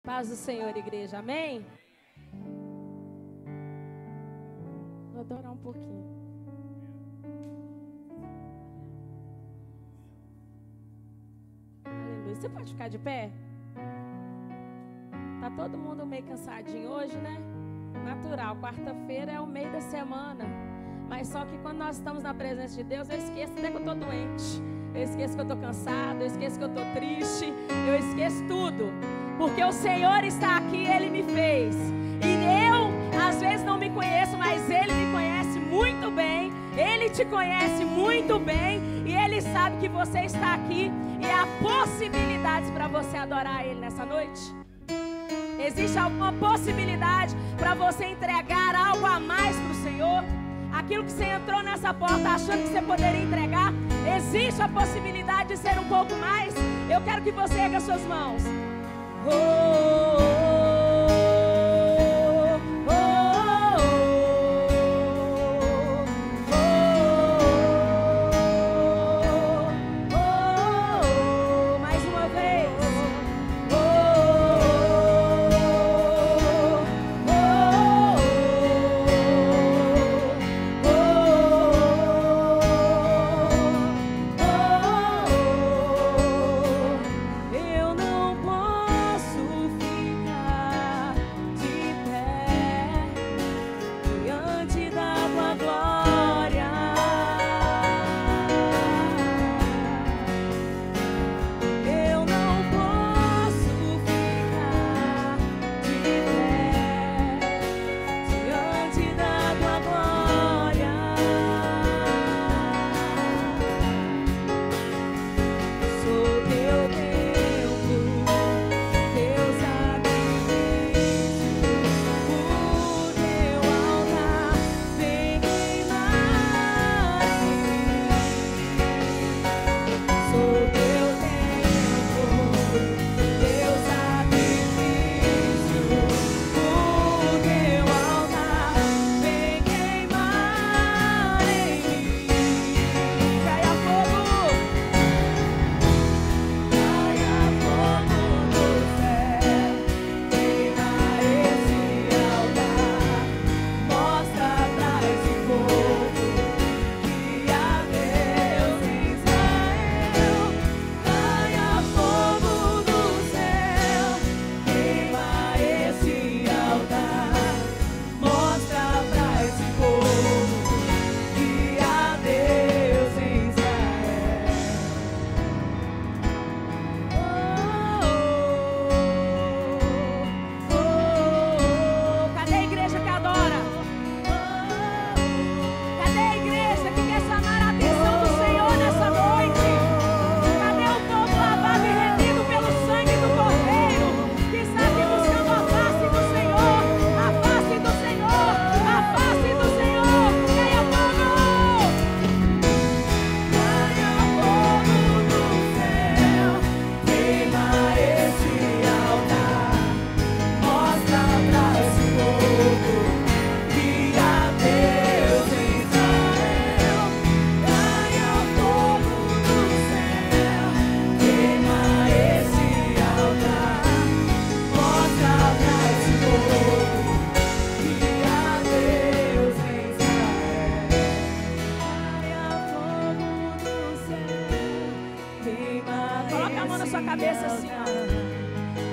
Paz do Senhor, igreja, amém? Vou adorar um pouquinho. Aleluia. Você pode ficar de pé? Tá todo mundo meio cansadinho hoje, né? Natural, quarta-feira é o meio da semana. Mas só que quando nós estamos na presença de Deus, eu esqueço até que eu estou doente. Eu esqueço que eu estou cansado, eu esqueço que eu estou triste. Eu esqueço tudo. Porque o Senhor está aqui, Ele me fez. E eu, às vezes, não me conheço, mas Ele me conhece muito bem. Ele te conhece muito bem. E Ele sabe que você está aqui. E há possibilidades para você adorar Ele nessa noite. Existe alguma possibilidade para você entregar algo a mais para o Senhor? Aquilo que você entrou nessa porta achando que você poderia entregar, existe a possibilidade de ser um pouco mais? Eu quero que você erga suas mãos. Oh, oh, oh, oh, oh, mais uma vez.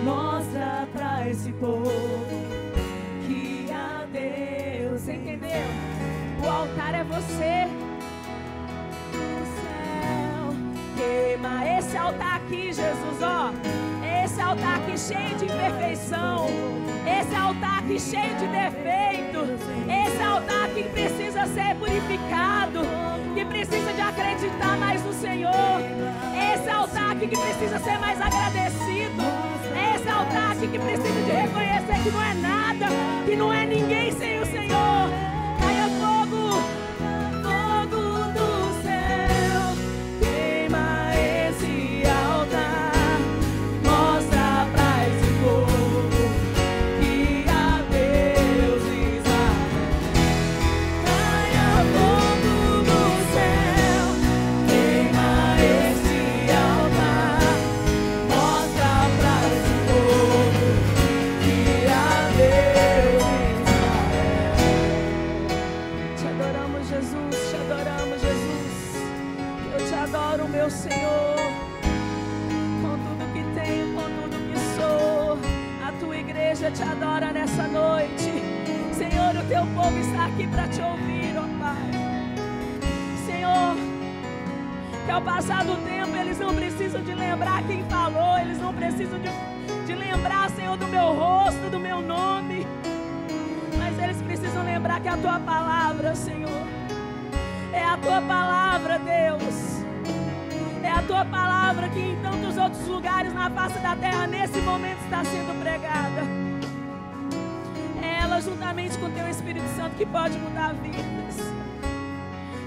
Mostra pra esse povo igreja te adora nessa noite. Senhor, o teu povo está aqui para te ouvir, ó Pai. Senhor, que ao passar do tempo eles não precisam de lembrar quem falou, eles não precisam de lembrar, Senhor, do meu rosto, do meu nome, mas eles precisam lembrar que a tua palavra, Senhor, é a tua palavra, Deus. É a tua palavra que em tantos outros lugares na face da terra nesse momento está sendo pregada. É ela juntamente com o teu Espírito Santo que pode mudar vidas.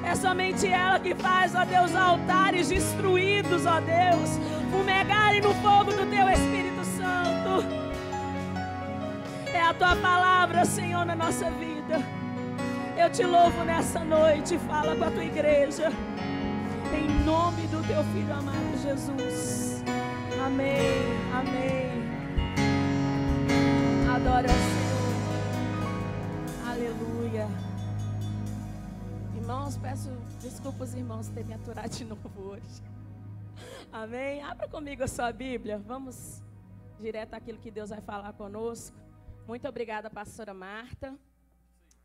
É somente ela que faz, ó Deus, altares destruídos, ó Deus, fumegarem no fogo do teu Espírito Santo. É a tua palavra, Senhor, na nossa vida. Eu te louvo nessa noite. Fala com a tua igreja, em nome do teu Filho amado Jesus. Amém, amém. Adore ao Senhor. Aleluia. Irmãos, peço desculpas, irmãos, por ter me aturado de novo hoje. Amém. Abra comigo a sua Bíblia. Vamos direto àquilo que Deus vai falar conosco. Muito obrigada, pastora Marta,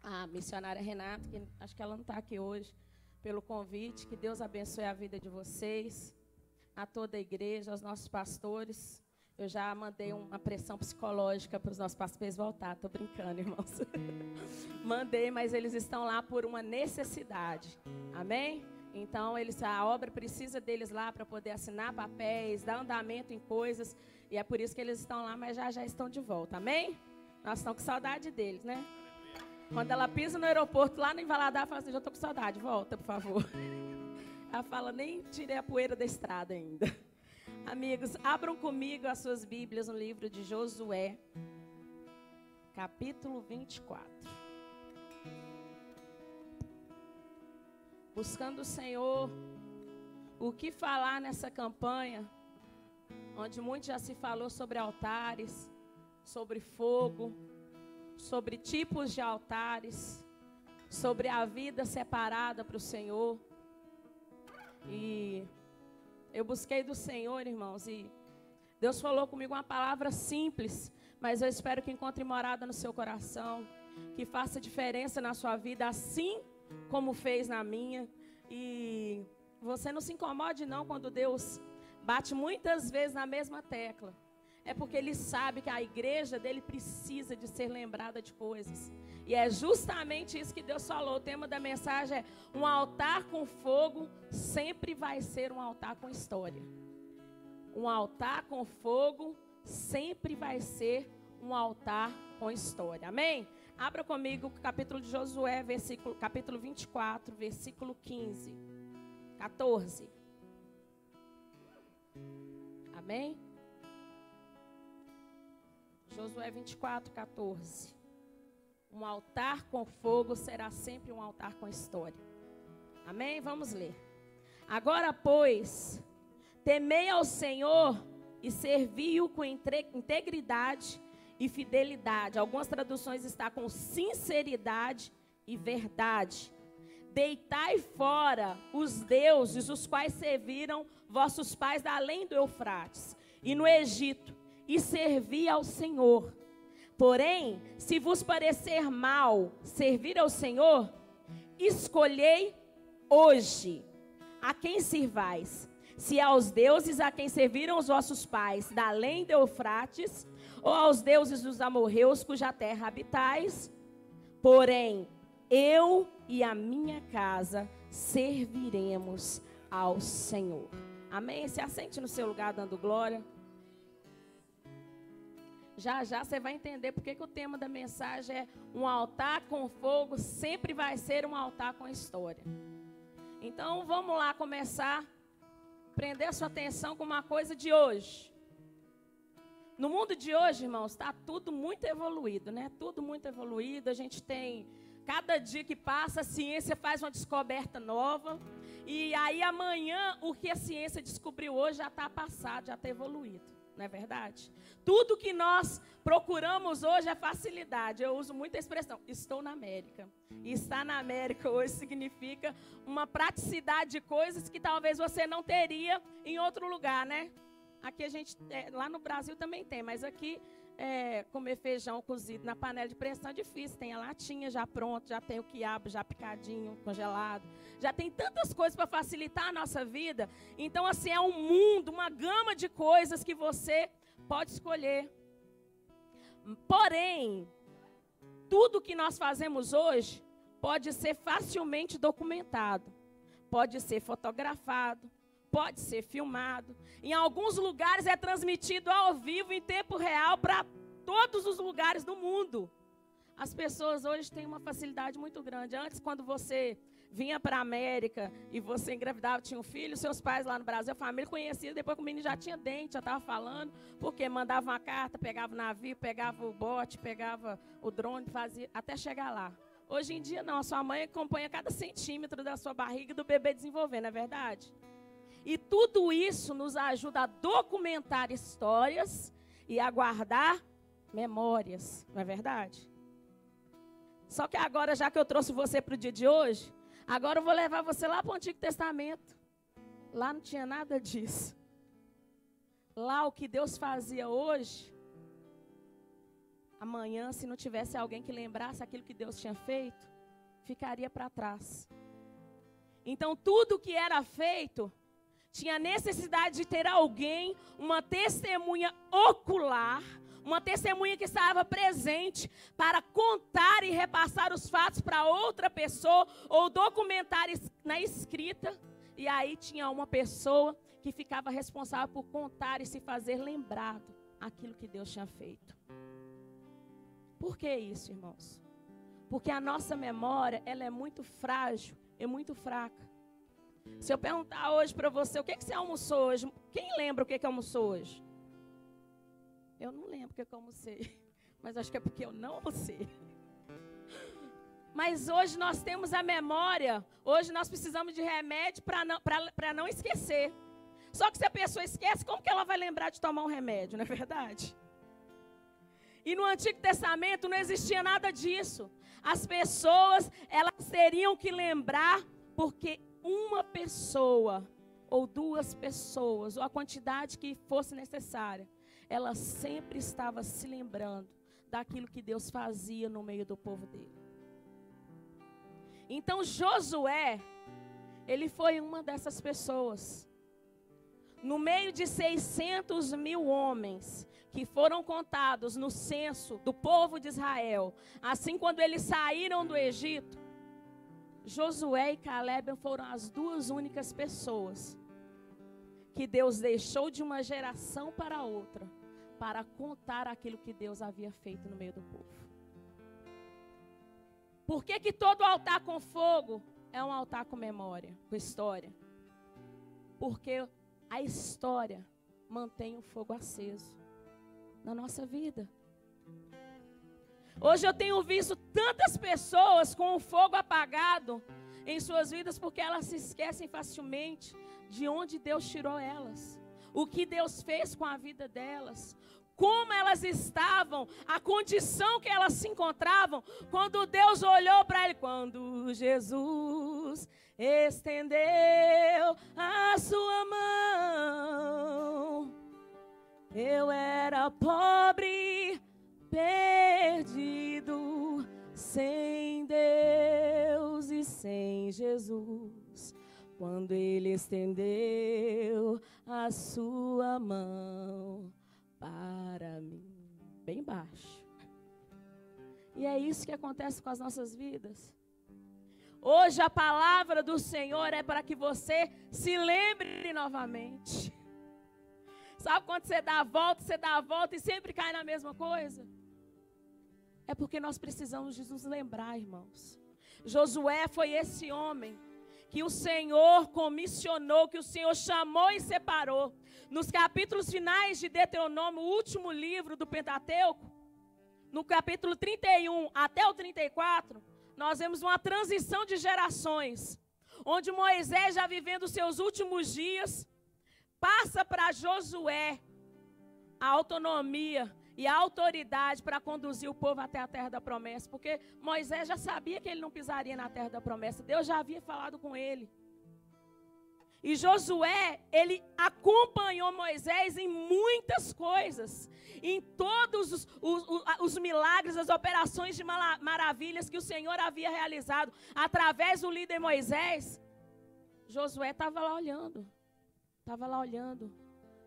a missionária Renata, que acho que ela não está aqui hoje, pelo convite. Que Deus abençoe a vida de vocês, a toda a igreja, aos nossos pastores. Eu já mandei uma pressão psicológica para os nossos pastores voltar. Estou brincando, irmãos. Mandei, mas eles estão lá por uma necessidade. Amém? Então, a obra precisa deles lá para poder assinar papéis, dar andamento em coisas. E é por isso que eles estão lá, mas já estão de volta. Amém? Nós estamos com saudade deles, né? Quando ela pisa no aeroporto, lá no Valadares, ela fala assim: já estou com saudade, volta, por favor. Ela fala: nem tirei a poeira da estrada ainda. Amigos, abram comigo as suas Bíblias no livro de Josué, capítulo 24. Buscando o Senhor, o que falar nessa campanha, onde muito já se falou sobre altares, sobre fogo, sobre tipos de altares, sobre a vida separada para o Senhor. E eu busquei do Senhor, irmãos, e Deus falou comigo uma palavra simples, mas eu espero que encontre morada no seu coração, que faça diferença na sua vida, assim como fez na minha. E você não se incomode não quando Deus bate muitas vezes na mesma tecla. É porque Ele sabe que a igreja dele precisa de ser lembrada de coisas. E é justamente isso que Deus falou. O tema da mensagem é: um altar com fogo sempre vai ser um altar com história. Um altar com fogo sempre vai ser um altar com história. Amém? Abra comigo o capítulo de Josué, capítulo 24, versículo 15, 14. Amém? Josué 24, 14. Um altar com fogo será sempre um altar com história. Amém? Vamos ler. Agora, pois, temei ao Senhor e servi-o com integridade e fidelidade. Algumas traduções estão com sinceridade e verdade. Deitai fora os deuses, os quais serviram vossos pais além do Eufrates e no Egito, e servi ao Senhor. Porém, se vos parecer mal servir ao Senhor, escolhei hoje a quem sirvais, se aos deuses a quem serviram os vossos pais da além do Eufrates, ou aos deuses dos amorreus cuja terra habitais. Porém, eu e a minha casa serviremos ao Senhor. Amém? Se assente no seu lugar dando glória. Já já você vai entender porque que o tema da mensagem é: um altar com fogo sempre vai ser um altar com história. Então vamos lá começar a prender a sua atenção com uma coisa de hoje. No mundo de hoje, irmãos, está tudo muito evoluído, né? Tudo muito evoluído. A gente tem, cada dia que passa, a ciência faz uma descoberta nova. E aí amanhã, o que a ciência descobriu hoje já está passado, já está evoluído. Não é verdade? Tudo que nós procuramos hoje é facilidade. Eu uso muita expressão: estou na América. E estar na América hoje significa uma praticidade de coisas que talvez você não teria em outro lugar, né? Aqui a gente, lá no Brasil também tem, mas aqui comer feijão cozido na panela de pressão é difícil. Tem a latinha já pronta, já tem o quiabo já picadinho, congelado. Já tem tantas coisas para facilitar a nossa vida. Então, assim, é um mundo, uma gama de coisas que você pode escolher. Porém, tudo que nós fazemos hoje pode ser facilmente documentado. Pode ser fotografado, pode ser filmado. Em alguns lugares é transmitido ao vivo, em tempo real, para todos os lugares do mundo. As pessoas hoje têm uma facilidade muito grande. Antes, quando você vinha para a América e você engravidava, tinha um filho, seus pais lá no Brasil, a família conhecia, depois que o menino já tinha dente, já estava falando, porque mandava uma carta, pegava o navio, pegava o bote, pegava o drone, fazia, até chegar lá. Hoje em dia, não, a sua mãe acompanha cada centímetro da sua barriga e do bebê desenvolvendo, não é verdade? E tudo isso nos ajuda a documentar histórias e a guardar memórias, não é verdade? Só que agora, já que eu trouxe você para o dia de hoje, agora eu vou levar você lá para o Antigo Testamento. Lá não tinha nada disso. Lá o que Deus fazia hoje, amanhã, se não tivesse alguém que lembrasse aquilo que Deus tinha feito, ficaria para trás. Então, tudo que era feito tinha necessidade de ter alguém, uma testemunha ocular, uma testemunha que estava presente para contar e repassar os fatos para outra pessoa ou documentar na escrita. E aí tinha uma pessoa que ficava responsável por contar e se fazer lembrado aquilo que Deus tinha feito. Por que isso, irmãos? Porque a nossa memória, ela é muito frágil e muito fraca. Se eu perguntar hoje para você, o que você almoçou hoje? Quem lembra o que almoçou hoje? Eu não lembro o que eu almocei, mas acho que é porque eu não almocei. Mas hoje nós temos a memória, hoje nós precisamos de remédio para não esquecer. Só que se a pessoa esquece, como que ela vai lembrar de tomar um remédio, não é verdade? E no Antigo Testamento não existia nada disso. As pessoas, elas teriam que lembrar, porque uma pessoa, ou duas pessoas, ou a quantidade que fosse necessária, ela sempre estava se lembrando daquilo que Deus fazia no meio do povo dele. Então Josué, ele foi uma dessas pessoas. No meio de 600 mil homens que foram contados no censo do povo de Israel, assim quando eles saíram do Egito, Josué e Caleb foram as duas únicas pessoas que Deus deixou de uma geração para outra para contar aquilo que Deus havia feito no meio do povo. Por que todo altar com fogo é um altar com memória, com história? Porque a história mantém o fogo aceso na nossa vida. Hoje eu tenho visto tantas pessoas com o fogo apagado em suas vidas porque elas se esquecem facilmente de onde Deus tirou elas, o que Deus fez com a vida delas, como elas estavam, a condição que elas se encontravam quando Deus olhou para ele, quando Jesus estendeu a sua mão. Eu era pobre, perdido, sem Deus e sem Jesus, quando Ele estendeu a sua mão para mim. Bem baixo. E é isso que acontece com as nossas vidas. Hoje a palavra do Senhor é para que você se lembre novamente. Sabe quando você dá a volta e sempre cai na mesma coisa? É porque nós precisamos de nos lembrar, irmãos. Josué foi esse homem que o Senhor comissionou, que o Senhor chamou e separou. Nos capítulos finais de Deuteronômio, o último livro do Pentateuco, no capítulo 31 até o 34, nós vemos uma transição de gerações, onde Moisés, já vivendo os seus últimos dias, passa para Josué a autonomia e a autoridade para conduzir o povo até a terra da promessa, porque Moisés já sabia que ele não pisaria na terra da promessa, Deus já havia falado com ele. E Josué, ele acompanhou Moisés em muitas coisas. Em todos os milagres, as operações de maravilhas que o Senhor havia realizado através do líder Moisés. Josué estava lá olhando. Estava lá olhando.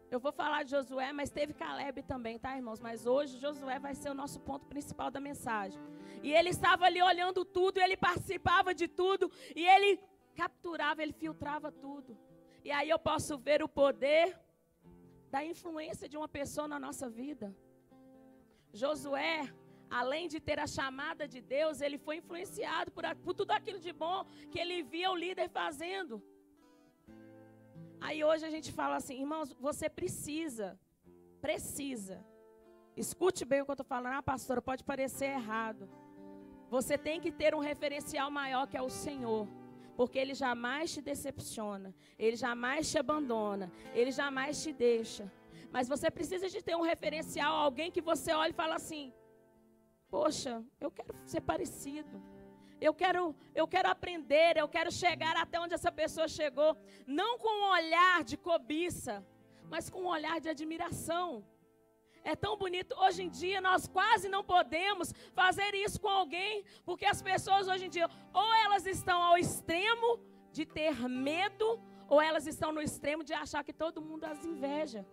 Eu vou falar de Josué, mas teve Caleb também, tá, irmãos? Mas hoje Josué vai ser o nosso ponto principal da mensagem. E ele estava ali olhando tudo, ele participava de tudo, e ele capturava, ele filtrava tudo. E aí eu posso ver o poder da influência de uma pessoa na nossa vida. Josué, além de ter a chamada de Deus, ele foi influenciado por tudo aquilo de bom que ele via o líder fazendo. Aí hoje a gente fala assim, irmãos, você precisa, escute bem o que eu estou falando, pastora, pode parecer errado. Você tem que ter um referencial maior que é o Senhor. Porque Ele jamais te decepciona, Ele jamais te abandona, Ele jamais te deixa. Mas você precisa de ter um referencial, alguém que você olhe e fala assim, poxa, eu quero ser parecido, eu quero aprender, eu quero chegar até onde essa pessoa chegou. Não com um olhar de cobiça, mas com um olhar de admiração. É tão bonito, hoje em dia nós quase não podemos fazer isso com alguém, porque as pessoas hoje em dia, ou elas estão ao extremo de ter medo, ou elas estão no extremo de achar que todo mundo as inveja.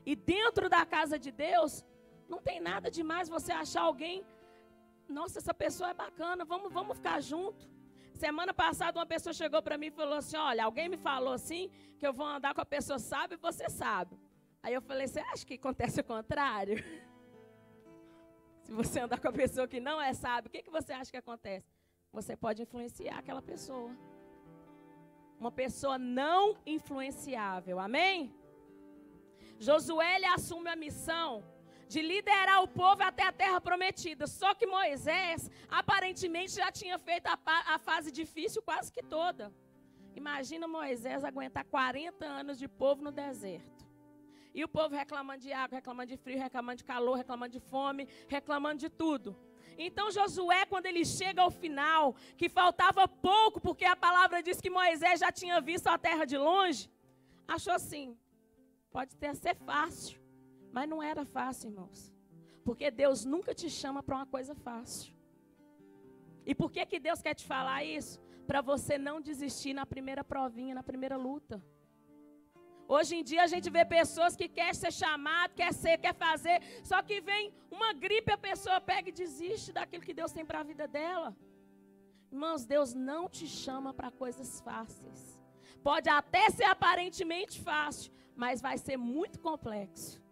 E dentro da casa de Deus, não tem nada demais você achar alguém, nossa, essa pessoa é bacana, vamos ficar junto. Semana passada uma pessoa chegou para mim e falou assim, olha, alguém me falou assim, que eu vou andar com a pessoa sábia e você sabe. Aí eu falei, você acha que acontece o contrário? Se você andar com a pessoa que não é sábia, o que você acha que acontece? Você pode influenciar aquela pessoa. Uma pessoa não influenciável, amém? Josué, ele assume a missão de liderar o povo até a terra prometida. Só que Moisés, aparentemente, já tinha feito a fase difícil quase que toda. Imagina Moisés aguentar 40 anos de povo no deserto. E o povo reclamando de água, reclamando de frio, reclamando de calor, reclamando de fome, reclamando de tudo. Então Josué, quando ele chega ao final, que faltava pouco, porque a palavra diz que Moisés já tinha visto a terra de longe, achou assim, pode até ser fácil, mas não era fácil, irmãos. Porque Deus nunca te chama para uma coisa fácil. E por que Deus quer te falar isso? Para você não desistir na primeira provinha, na primeira luta. Hoje em dia a gente vê pessoas que querem ser chamado, quer fazer, só que vem uma gripe, a pessoa pega e desiste daquilo que Deus tem para a vida dela. Irmãos, Deus não te chama para coisas fáceis. Pode até ser aparentemente fácil, mas vai ser muito complexo.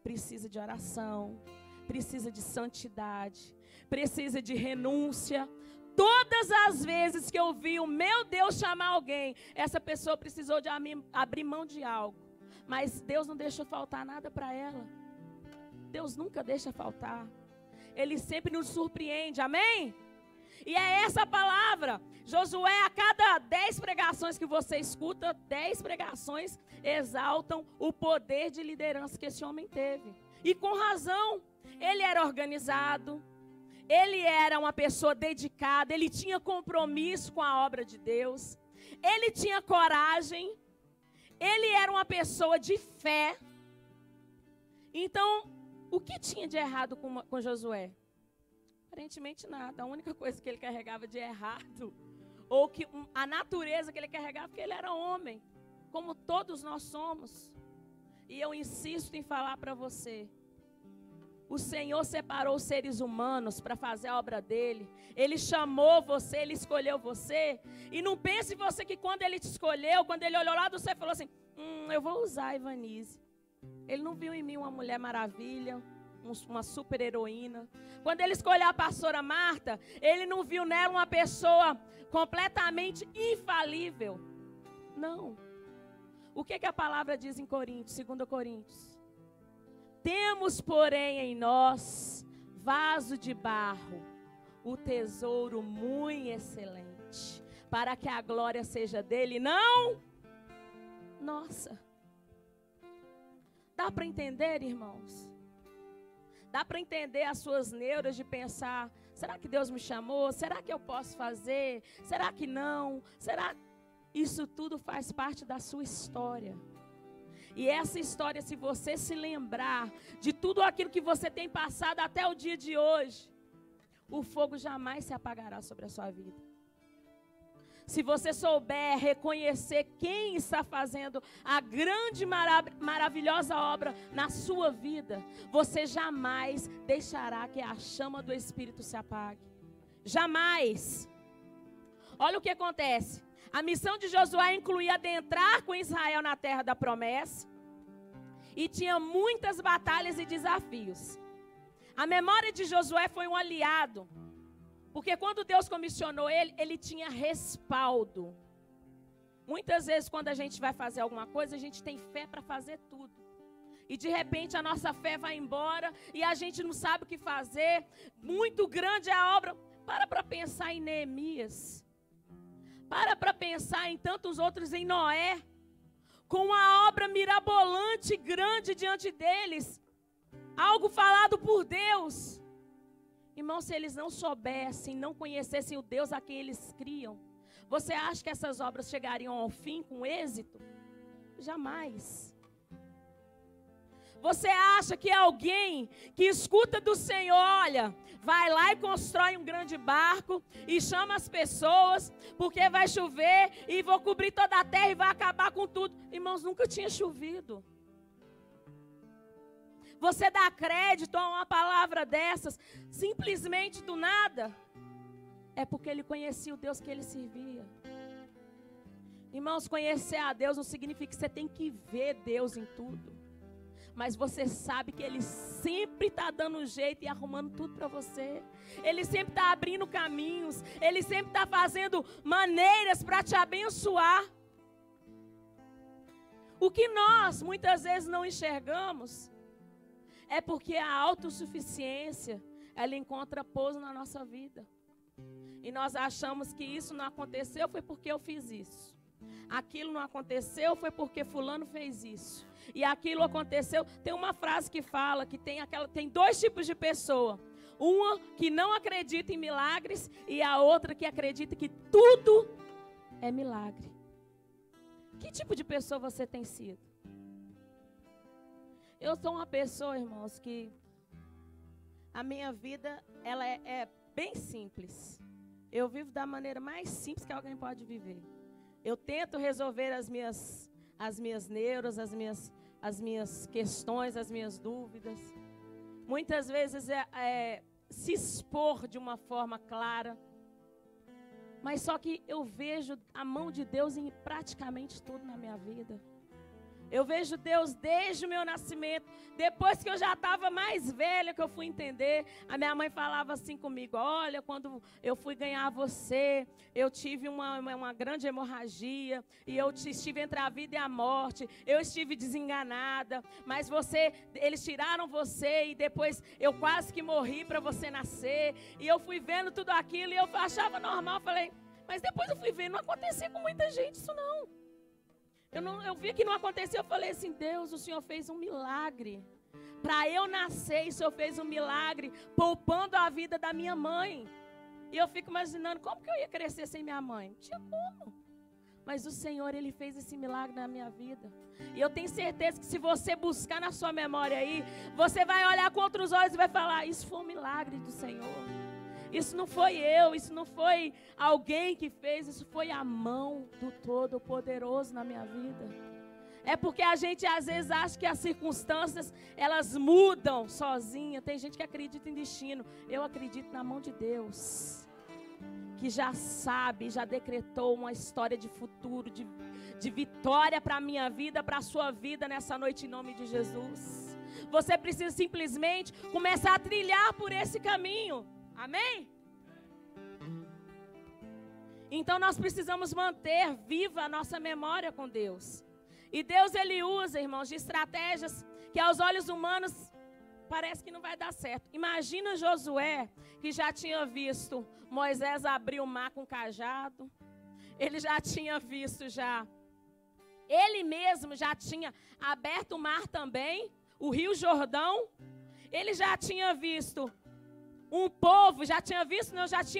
Precisa de oração, precisa de santidade, precisa de renúncia. Todas as vezes que eu vi o meu Deus chamar alguém, essa pessoa precisou de abrir mão de algo. Mas Deus não deixa faltar nada para ela. Deus nunca deixa faltar. Ele sempre nos surpreende, amém? E é essa palavra. Josué, a cada 10 pregações que você escuta, 10 pregações exaltam o poder de liderança que esse homem teve. E com razão, ele era organizado. Ele era uma pessoa dedicada, ele tinha compromisso com a obra de Deus, ele tinha coragem, ele era uma pessoa de fé. Então, o que tinha de errado com Josué? Aparentemente nada, a única coisa que ele carregava de errado, ou que a natureza que ele carregava, porque ele era homem, como todos nós somos. E eu insisto em falar para você, o Senhor separou os seres humanos para fazer a obra dele. Ele chamou você, ele escolheu você. E não pense você que quando ele te escolheu, quando ele olhou lá do céu e falou assim, eu vou usar a Ivanise. Ele não viu em mim uma mulher maravilha, uma super heroína. Quando ele escolheu a pastora Marta, ele não viu nela uma pessoa completamente infalível. Não. O que a palavra diz em Coríntios, 2 Coríntios? Temos, porém, em nós, vaso de barro, o tesouro muito excelente, para que a glória seja dele, não nossa. Dá para entender, irmãos? Dá para entender as suas neuras de pensar, será que Deus me chamou? Será que eu posso fazer? Será que não? Será? Isso tudo faz parte da sua história. E essa história, se você se lembrar de tudo aquilo que você tem passado até o dia de hoje, o fogo jamais se apagará sobre a sua vida. Se você souber reconhecer quem está fazendo a grande, maravilhosa obra na sua vida, você jamais deixará que a chama do Espírito se apague. Jamais. Olha o que acontece. A missão de Josué incluía adentrar com Israel na terra da promessa. E tinha muitas batalhas e desafios. A memória de Josué foi um aliado. Porque quando Deus comissionou ele, ele tinha respaldo. Muitas vezes quando a gente vai fazer alguma coisa, a gente tem fé para fazer tudo. E de repente a nossa fé vai embora e a gente não sabe o que fazer. Muito grande é a obra. Para pensar em Neemias. Para pensar em tantos outros, em Noé. Com uma obra mirabolante, grande diante deles. Algo falado por Deus. Irmão, se eles não soubessem, não conhecessem o Deus a quem eles criam, você acha que essas obras chegariam ao fim com êxito? Jamais. Você acha que alguém que escuta do Senhor, olha, vai lá e constrói um grande barco e chama as pessoas, porque vai chover e vou cobrir toda a terra e vai acabar com tudo. Irmãos, nunca tinha chovido. Você dá crédito a uma palavra dessas, simplesmente do nada, é porque ele conhecia o Deus que ele servia. Irmãos, conhecer a Deus não significa que você tem que ver Deus em tudo. Mas você sabe que Ele sempre está dando um jeito e arrumando tudo para você. Ele sempre está abrindo caminhos. Ele sempre está fazendo maneiras para te abençoar. O que nós muitas vezes não enxergamos é porque a autossuficiência, ela encontra pouso na nossa vida. E nós achamos que isso não aconteceu foi porque eu fiz isso. Aquilo não aconteceu foi porque fulano fez isso. E aquilo aconteceu. Tem uma frase que fala que tem dois tipos de pessoa. Uma que não acredita em milagres e a outra que acredita que tudo é milagre. Que tipo de pessoa você tem sido? Eu sou uma pessoa, irmãos, que a minha vida ela é bem simples. Eu vivo da maneira mais simples que alguém pode viver. Eu tento resolver as minhas neuras, as minhas questões, as minhas dúvidas. Muitas vezes se expor de uma forma clara. Mas só que eu vejo a mão de Deus em praticamente tudo na minha vida. Eu vejo Deus desde o meu nascimento. Depois que eu já estava mais velha, que eu fui entender. A minha mãe falava assim comigo: olha, quando eu fui ganhar você, eu tive uma grande hemorragia. E eu estive entre a vida e a morte. Eu estive desenganada. Mas eles tiraram você e depois eu quase que morri para você nascer. E eu fui vendo tudo aquilo e eu achava normal. Falei, mas depois eu fui ver, não acontecia com muita gente isso não. Eu vi que não aconteceu, eu falei assim, Deus, o Senhor fez um milagre. Para eu nascer, o Senhor fez um milagre, poupando a vida da minha mãe. E eu fico imaginando, como que eu ia crescer sem minha mãe? Não tinha como. Mas o Senhor, Ele fez esse milagre na minha vida. E eu tenho certeza que se você buscar na sua memória aí, você vai olhar com outros olhos e vai falar, isso foi um milagre do Senhor. Isso não foi eu, isso não foi alguém que fez, isso foi a mão do Todo-Poderoso na minha vida. É porque a gente às vezes acha que as circunstâncias, elas mudam sozinha. Tem gente que acredita em destino. Eu acredito na mão de Deus, que já sabe, já decretou uma história de futuro, de vitória para a minha vida, para a sua vida nessa noite em nome de Jesus. Você precisa simplesmente começar a trilhar por esse caminho. Amém? Então nós precisamos manter viva a nossa memória com Deus. E Deus, Ele usa, irmãos, de estratégias que aos olhos humanos parece que não vai dar certo. Imagina Josué, que já tinha visto Moisés abrir o mar com cajado. Ele já tinha visto ele mesmo já tinha aberto o mar também, o Rio Jordão. Ele já tinha visto um povo, já tinha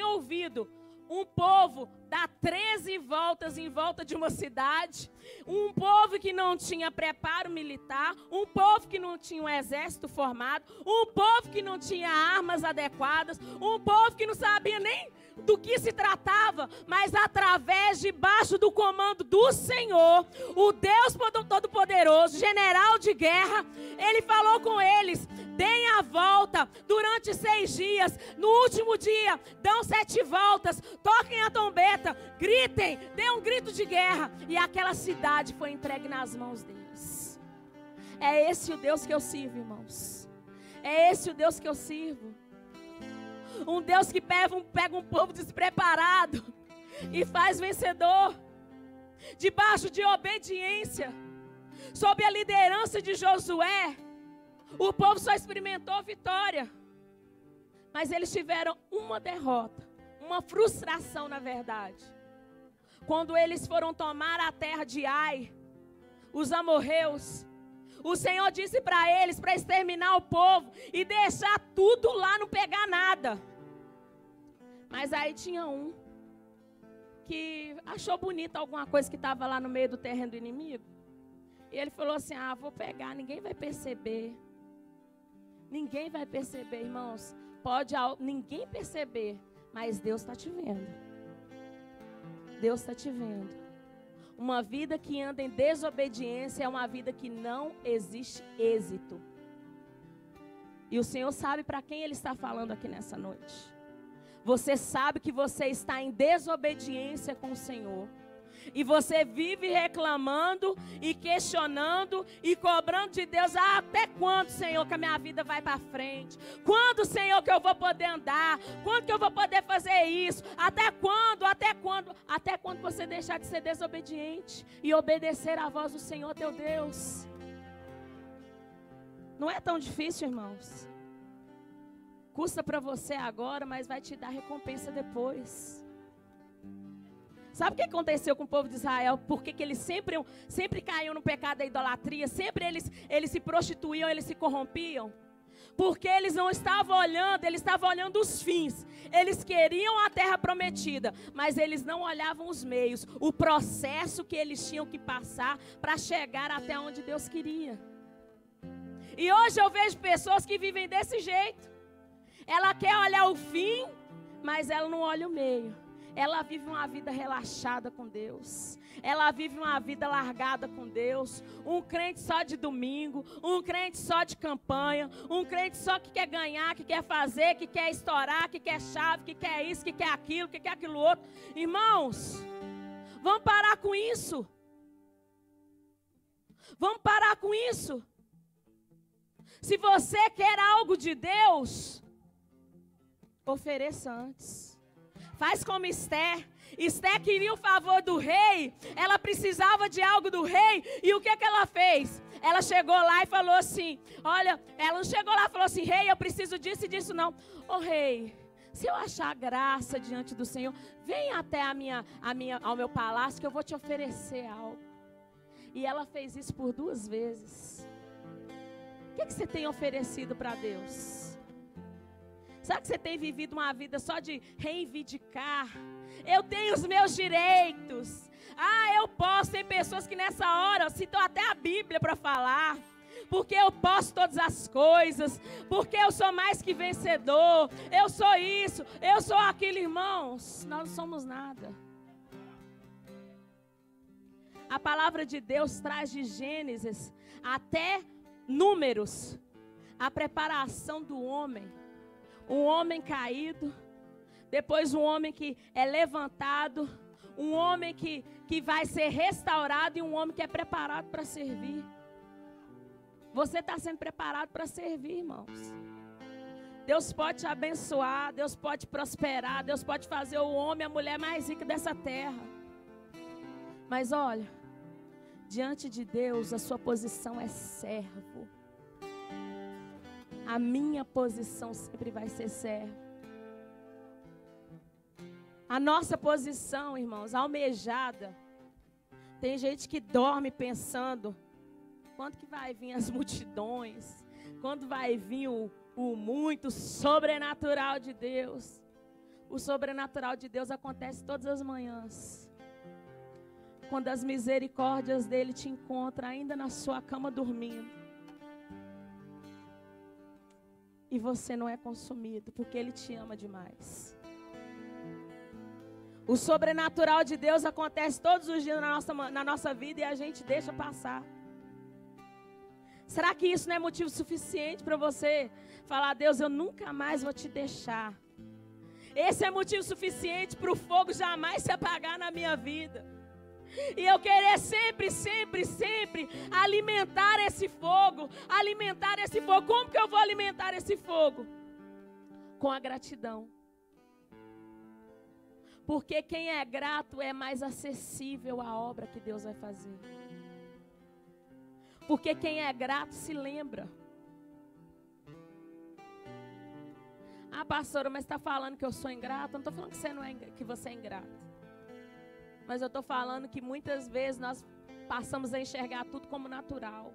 ouvido Um povo dá 13 voltas em volta de uma cidade. Um povo que não tinha preparo militar. Um povo que não tinha um exército formado. Um povo que não tinha armas adequadas. Um povo que não sabia nem do que se tratava. Mas através, debaixo do comando do Senhor, o Deus Todo-Poderoso, general de guerra, ele falou com eles: deem a volta durante 6 dias. No último dia, dão 7 voltas. Toquem a trombeta, gritem, dêem um grito de guerra. E aquela cidade foi entregue nas mãos deles. É esse o Deus que eu sirvo, irmãos. É esse o Deus que eu sirvo. Um Deus que pega um povo despreparado e faz vencedor. Debaixo de obediência, sob a liderança de Josué, o povo só experimentou vitória. Mas eles tiveram uma derrota, uma frustração na verdade. Quando eles foram tomar a terra de Ai, os amorreus, o Senhor disse para eles para exterminar o povo e deixar tudo lá, não pegar nada. Mas aí tinha um que achou bonita alguma coisa que estava lá no meio do terreno do inimigo. E ele falou assim: vou pegar, ninguém vai perceber. Ninguém vai perceber, irmãos. Pode ninguém perceber, mas Deus está te vendo. Deus está te vendo. Uma vida que anda em desobediência é uma vida que não existe êxito. E o Senhor sabe para quem Ele está falando aqui nessa noite. Você sabe que você está em desobediência com o Senhor. E você vive reclamando e questionando e cobrando de Deus: até quando, Senhor, que a minha vida vai para frente? Quando, Senhor, que eu vou poder andar? Quando que eu vou poder fazer isso? Até quando? Até quando? Até quando você deixar de ser desobediente e obedecer à voz do Senhor teu Deus? Não é tão difícil, irmãos. Custa para você agora, mas vai te dar recompensa depois. Sabe o que aconteceu com o povo de Israel? Por que eles sempre caíam no pecado da idolatria? Sempre eles se prostituíam, eles se corrompiam? Porque eles não estavam olhando, eles estavam olhando os fins. Eles queriam a terra prometida, mas eles não olhavam os meios, o processo que eles tinham que passar para chegar até onde Deus queria. E hoje eu vejo pessoas que vivem desse jeito. Ela quer olhar o fim, mas ela não olha o meio. Ela vive uma vida relaxada com Deus. Ela vive uma vida largada com Deus. Um crente só de domingo. Um crente só de campanha. Um crente só que quer ganhar, que quer fazer, que quer estourar, que quer chave, que quer isso, que quer aquilo, que quer aquilo outro. Irmãos, vamos parar com isso. Vamos parar com isso. Se você quer algo de Deus, ofereça antes. Faz como Esther. Esther queria o favor do rei. Ela precisava de algo do rei. E o que ela fez? Ela chegou lá e falou assim: olha, ela não chegou lá e falou assim: rei, eu preciso disso e disso não. Ô rei, se eu achar graça diante do Senhor, vem até ao meu palácio que eu vou te oferecer algo. E ela fez isso por 2 vezes. O que você tem oferecido para Deus? Sabe que você tem vivido uma vida só de reivindicar? Eu tenho os meus direitos. Eu posso. Tem pessoas que nessa hora citam até a Bíblia para falar. Porque eu posso todas as coisas. Porque eu sou mais que vencedor. Eu sou isso. Eu sou aquilo, irmãos. Nós não somos nada. A palavra de Deus traz de Gênesis até Números a preparação do homem. Um homem caído, depois um homem que é levantado, um homem que vai ser restaurado e um homem que é preparado para servir. Você está sendo preparado para servir, irmãos. Deus pode te abençoar, Deus pode prosperar, Deus pode fazer o homem, a mulher mais rica dessa terra. Mas olha, diante de Deus, a sua posição é servo. A minha posição sempre vai ser servo. A nossa posição, irmãos, almejada. Tem gente que dorme pensando: quando que vai vir as multidões? Quando vai vir o muito sobrenatural de Deus? O sobrenatural de Deus acontece todas as manhãs. Quando as misericórdias dele te encontram ainda na sua cama dormindo. E você não é consumido, porque ele te ama demais. O sobrenatural de Deus acontece todos os dias na nossa vida e a gente deixa passar. Será que isso não é motivo suficiente para você falar: Deus, eu nunca mais vou te deixar? Esse é motivo suficiente para o fogo jamais se apagar na minha vida. E eu querer sempre, sempre, sempre alimentar esse fogo. Alimentar esse fogo. Como que eu vou alimentar esse fogo? Com a gratidão. Porque quem é grato é mais acessível à obra que Deus vai fazer. Porque quem é grato se lembra. Ah, pastora, mas está falando que eu sou ingrato? Eu não estou falando que você é ingrato. Mas eu estou falando que muitas vezes nós passamos a enxergar tudo como natural.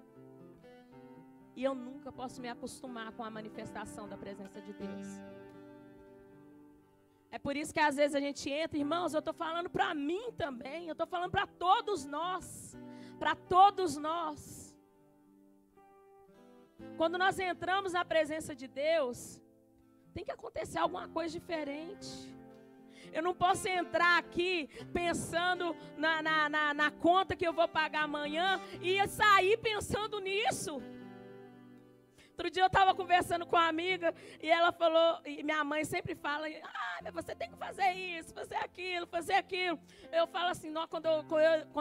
E eu nunca posso me acostumar com a manifestação da presença de Deus. É por isso que às vezes a gente entra, irmãos, eu estou falando para mim também. Eu estou falando para todos nós. Para todos nós. Quando nós entramos na presença de Deus, tem que acontecer alguma coisa diferente. Eu não posso entrar aqui pensando na conta que eu vou pagar amanhã e sair pensando nisso. Outro dia eu estava conversando com uma amiga e ela falou, e minha mãe sempre fala: mas você tem que fazer isso, fazer aquilo, fazer aquilo. Eu falo assim: não, quando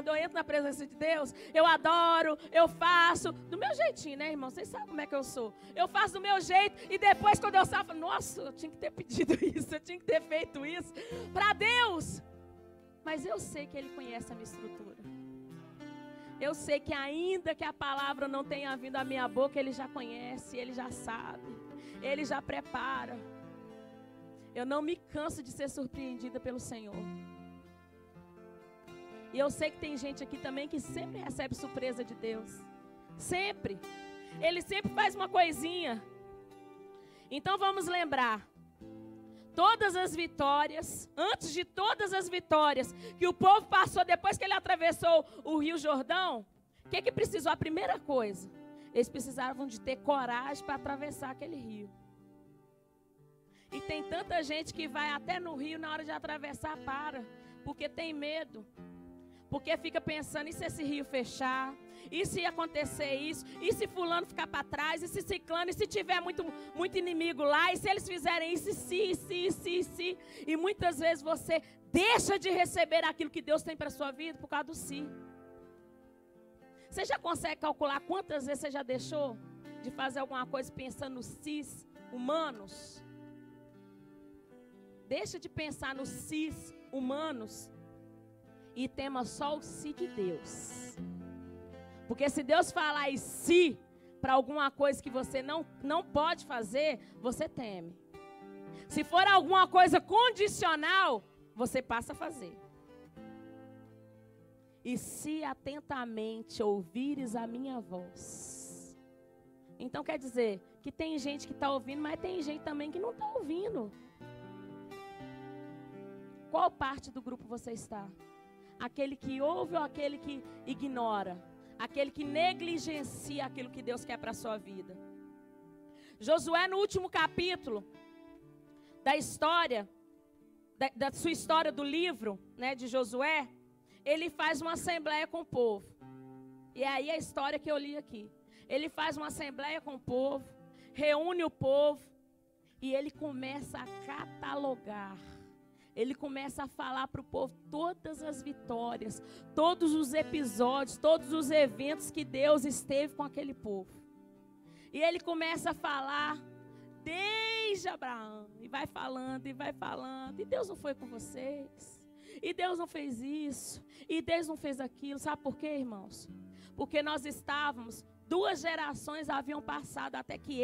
eu entro na presença de Deus, eu adoro, eu faço do meu jeitinho, né, irmão? Vocês sabem como é que eu sou. Eu faço do meu jeito e depois quando eu saio, eu falo: nossa, eu tinha que ter pedido isso, eu tinha que ter feito isso para Deus. Mas eu sei que Ele conhece a minha estrutura. Eu sei que ainda que a palavra não tenha vindo à minha boca, Ele já conhece, Ele já sabe, Ele já prepara. Eu não me canso de ser surpreendida pelo Senhor. E eu sei que tem gente aqui também que sempre recebe surpresa de Deus. Sempre. Ele sempre faz uma coisinha. Então vamos lembrar. Todas as vitórias, antes de todas as vitórias que o povo passou depois que ele atravessou o Rio Jordão, o que precisou? A primeira coisa, eles precisavam de ter coragem para atravessar aquele rio. E tem tanta gente que vai até no rio, na hora de atravessar, porque tem medo. Porque fica pensando: e se esse rio fechar? E se acontecer isso? E se fulano ficar para trás? E se ciclano? E se tiver muito inimigo lá? E se eles fizerem isso? Se? E muitas vezes você deixa de receber aquilo que Deus tem para a sua vida por causa do si. Você já consegue calcular quantas vezes você já deixou de fazer alguma coisa pensando nos sis humanos? Deixa de pensar nos sis humanos e tema só o si de Deus. Porque se Deus falar e se para alguma coisa que você não pode fazer, você teme. Se for alguma coisa condicional, você passa a fazer. E se atentamente ouvires a minha voz. Então quer dizer que tem gente que está ouvindo, mas tem gente também que não está ouvindo. Qual parte do grupo você está? Aquele que ouve ou aquele que ignora? Aquele que negligencia aquilo que Deus quer para a sua vida? Josué, no último capítulo da história, da sua história do livro, né, de Josué, ele faz uma assembleia com o povo. E aí a história que eu li aqui. Ele faz uma assembleia com o povo, reúne o povo e ele começa a catalogar. Ele começa a falar para o povo todas as vitórias, todos os episódios, todos os eventos que Deus esteve com aquele povo. E ele começa a falar desde Abraão, e vai falando, e Deus não foi com vocês, e Deus não fez isso, e Deus não fez aquilo. Sabe por quê, irmãos? Porque nós estávamos, 2 gerações haviam passado até que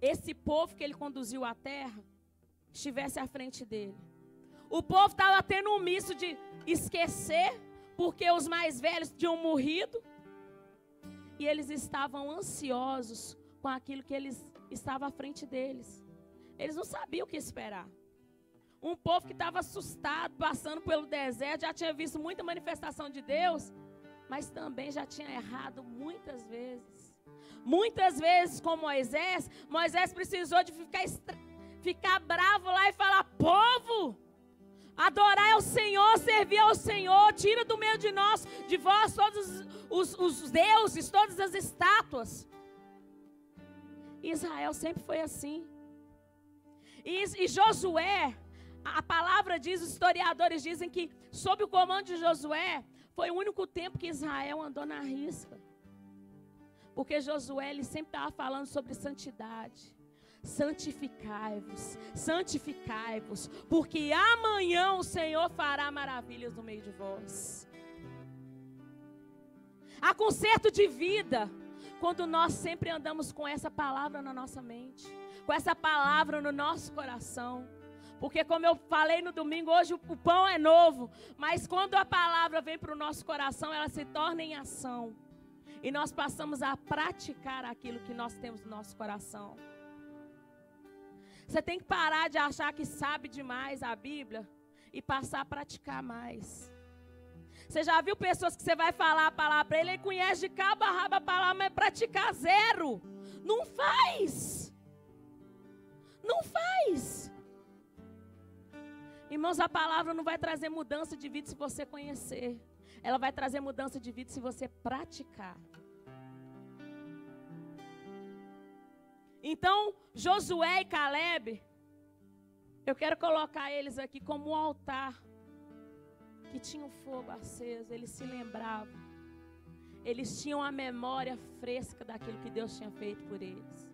esse povo que ele conduziu à terra, estivesse à frente dele. O povo estava tendo um misto de esquecer, porque os mais velhos tinham morrido. E eles estavam ansiosos com aquilo que estava à frente deles. Eles não sabiam o que esperar. Um povo que estava assustado, passando pelo deserto, já tinha visto muita manifestação de Deus, mas também já tinha errado muitas vezes. Muitas vezes com Moisés, Moisés precisou de ficar bravo lá e falar: povo, adorar ao Senhor, servir ao Senhor, tira do meio de nós, de vós, todos os deuses, todas as estátuas. Israel sempre foi assim. E Josué, a palavra diz, os historiadores dizem que sob o comando de Josué, foi o único tempo que Israel andou na risca. Porque Josué, ele sempre estava falando sobre santidade. Santificai-vos, santificai-vos, porque amanhã o Senhor fará maravilhas no meio de vós. Há conserto de vida quando nós sempre andamos com essa palavra na nossa mente, com essa palavra no nosso coração. Porque como eu falei no domingo, hoje o pão é novo, mas quando a palavra vem para o nosso coração, ela se torna em ação. E nós passamos a praticar aquilo que nós temos no nosso coração. Você tem que parar de achar que sabe demais a Bíblia e passar a praticar mais. Você já viu pessoas que você vai falar a palavra para ele conhece de cabo a rabo a palavra, mas praticar zero. Não faz. Não faz. Irmãos, a palavra não vai trazer mudança de vida se você conhecer. Ela vai trazer mudança de vida se você praticar. Então, Josué e Caleb, eu quero colocar eles aqui como um altar que tinha um fogo aceso. Eles se lembravam. Eles tinham a memória fresca daquilo que Deus tinha feito por eles.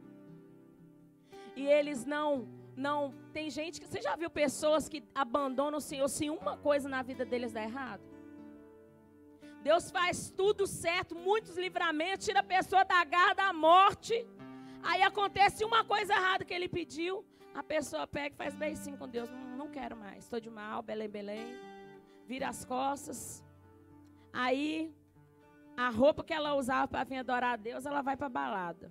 E eles não... Tem gente que... Você já viu pessoas que abandonam o Senhor se uma coisa na vida deles dá errado? Deus faz tudo certo, muitos livramentos, tira a pessoa da garra da morte. Aí acontece uma coisa errada que ele pediu, a pessoa pega e faz beicinho com Deus. Não quero mais, estou de mal, Belém, vira as costas. Aí, a roupa que ela usava para vir adorar a Deus, ela vai para a balada.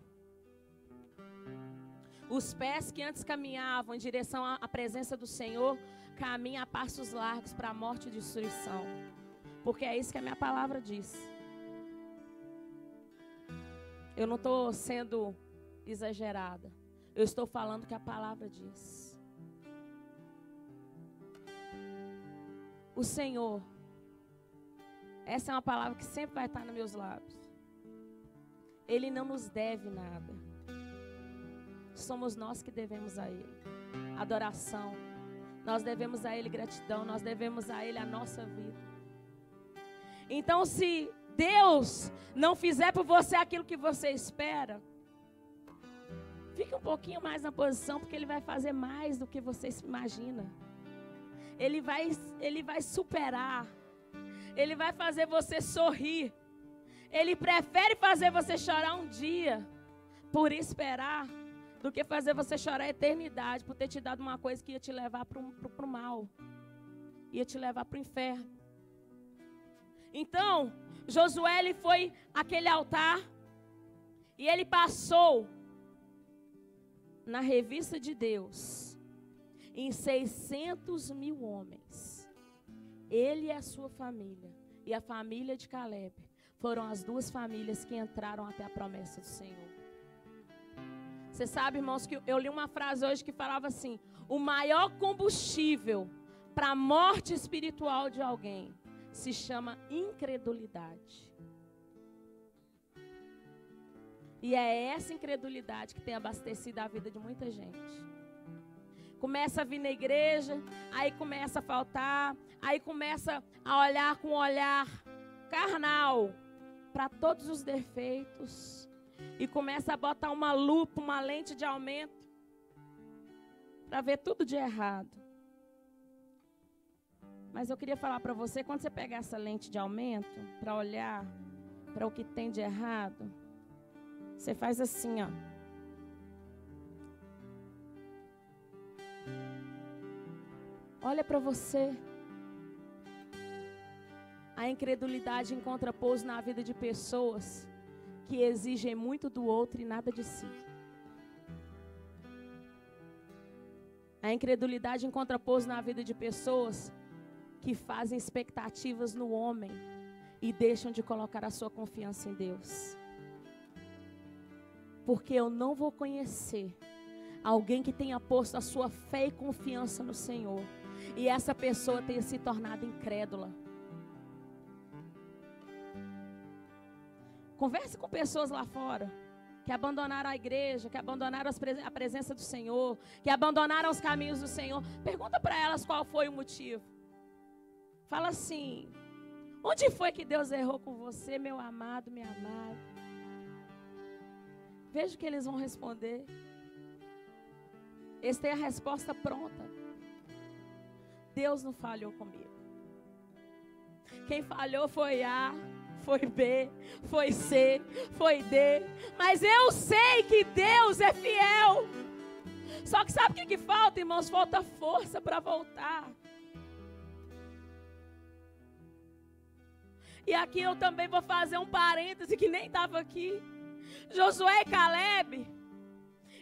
Os pés que antes caminhavam em direção à presença do Senhor, caminham a passos largos para a morte e destruição. Porque é isso que a minha palavra diz. Eu não estou sendo exagerada. Eu estou falando o que a palavra diz. O Senhor, essa é uma palavra que sempre vai estar nos meus lábios. Ele não nos deve nada. Somos nós que devemos a Ele adoração. Nós devemos a Ele gratidão. Nós devemos a Ele a nossa vida. Então, se Deus não fizer por você aquilo que você espera, fique um pouquinho mais na posição, porque Ele vai fazer mais do que você se imagina. Ele vai superar. Ele vai fazer você sorrir. Ele prefere fazer você chorar um dia por esperar, do que fazer você chorar a eternidade por ter te dado uma coisa que ia te levar para o mal. Ia te levar para o inferno. Então, Josué, ele foi àquele altar e ele passou na revista de Deus em 600.000 homens. Ele e a sua família e a família de Caleb foram as duas famílias que entraram até a promessa do Senhor. Você sabe, irmãos, que eu li uma frase hoje que falava assim: o maior combustível para a morte espiritual de alguém se chama incredulidade. E é essa incredulidade que tem abastecido a vida de muita gente. Começa a vir na igreja, aí começa a faltar, aí começa a olhar com um olhar carnal para todos os defeitos. E começa a botar uma lupa, uma lente de aumento, para ver tudo de errado. Mas eu queria falar para você, quando você pegar essa lente de aumento, para olhar para o que tem de errado, você faz assim, ó. Olha para você. A incredulidade encontra pouso na vida de pessoas que exigem muito do outro e nada de si. A incredulidade encontra pouso na vida de pessoas que fazem expectativas no homem e deixam de colocar a sua confiança em Deus. Porque eu não vou conhecer alguém que tenha posto a sua fé e confiança no Senhor e essa pessoa tenha se tornado incrédula. Converse com pessoas lá fora que abandonaram a igreja, que abandonaram a presença do Senhor, que abandonaram os caminhos do Senhor. Pergunta para elas qual foi o motivo. Fala assim: onde foi que Deus errou com você, meu amado, minha amada? Veja o que eles vão responder. Eles têm a resposta pronta. Deus não falhou comigo. Quem falhou foi A, foi B, foi C, foi D. Mas eu sei que Deus é fiel. Só que sabe o que falta, irmãos? Falta força para voltar. E aqui eu também vou fazer um parêntese que nem estava aqui. Josué e Caleb,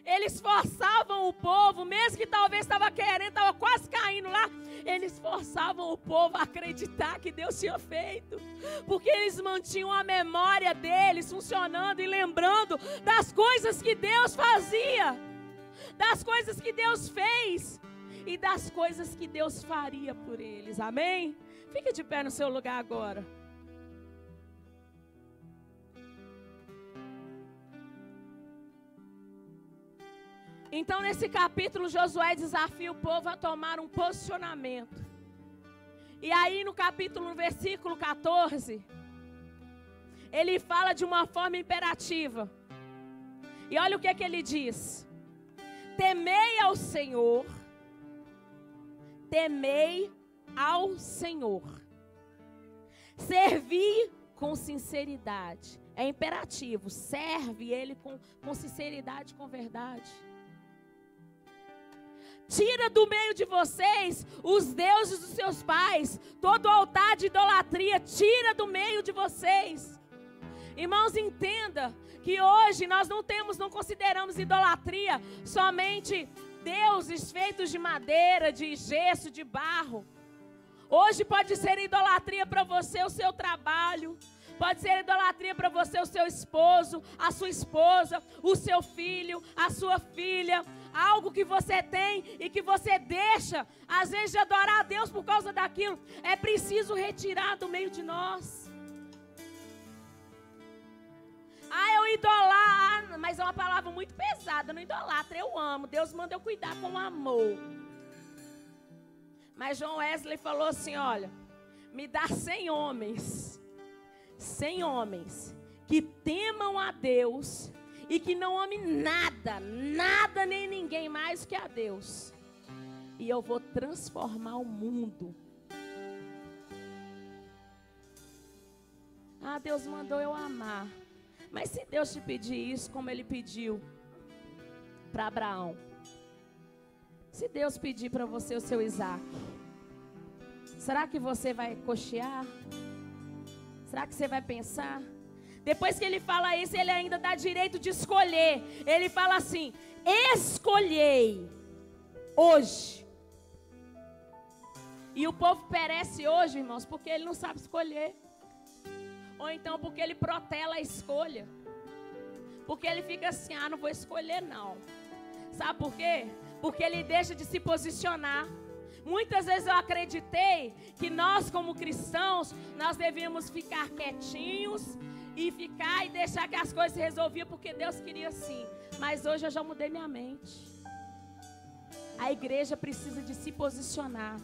eles forçavam o povo, mesmo que talvez estava querendo, estava quase caindo lá, eles forçavam o povo a acreditar que Deus tinha feito, porque eles mantinham a memória deles funcionando e lembrando das coisas que Deus fazia, das coisas que Deus fez e das coisas que Deus faria por eles, amém? Fique de pé no seu lugar agora. Então, nesse capítulo, Josué desafia o povo a tomar um posicionamento. E aí, no capítulo, no versículo 14, ele fala de uma forma imperativa. E olha o que ele diz: temei ao Senhor, temei ao Senhor, servi com sinceridade. É imperativo, serve Ele com sinceridade, com verdade. Tira do meio de vocês os deuses dos seus pais, todo altar de idolatria, tira do meio de vocês. Irmãos, entenda que hoje nós não consideramos idolatria somente deuses feitos de madeira, de gesso, de barro. Hoje pode ser idolatria para você o seu trabalho. Pode ser idolatria para você o seu esposo, a sua esposa, o seu filho, a sua filha. Algo que você tem e que você deixa, às vezes, de adorar a Deus por causa daquilo. É preciso retirar do meio de nós. Eu idolatro, mas é uma palavra muito pesada. Não idolatra, eu amo. Deus manda eu cuidar com amor. Mas John Wesley falou assim: olha, me dá 100 homens que temam a Deus e que não amem nada nem ninguém mais que a Deus, e eu vou transformar o mundo. Deus mandou eu amar. Mas se Deus te pedir isso, como Ele pediu para Abraão, se Deus pedir para você o seu Isaac, será que você vai cochear? Será que você vai pensar? Depois que ele fala isso, ele ainda dá direito de escolher. Ele fala assim: escolhei hoje. E o povo perece hoje, irmãos, porque ele não sabe escolher. Ou então porque ele protela a escolha. Porque ele fica assim: não vou escolher não. Sabe por quê? Porque ele deixa de se posicionar. Muitas vezes eu acreditei que nós, como cristãos, nós devíamos ficar quietinhos e deixar que as coisas se resolviam porque Deus queria assim. Mas hoje eu já mudei minha mente. A igreja precisa de se posicionar,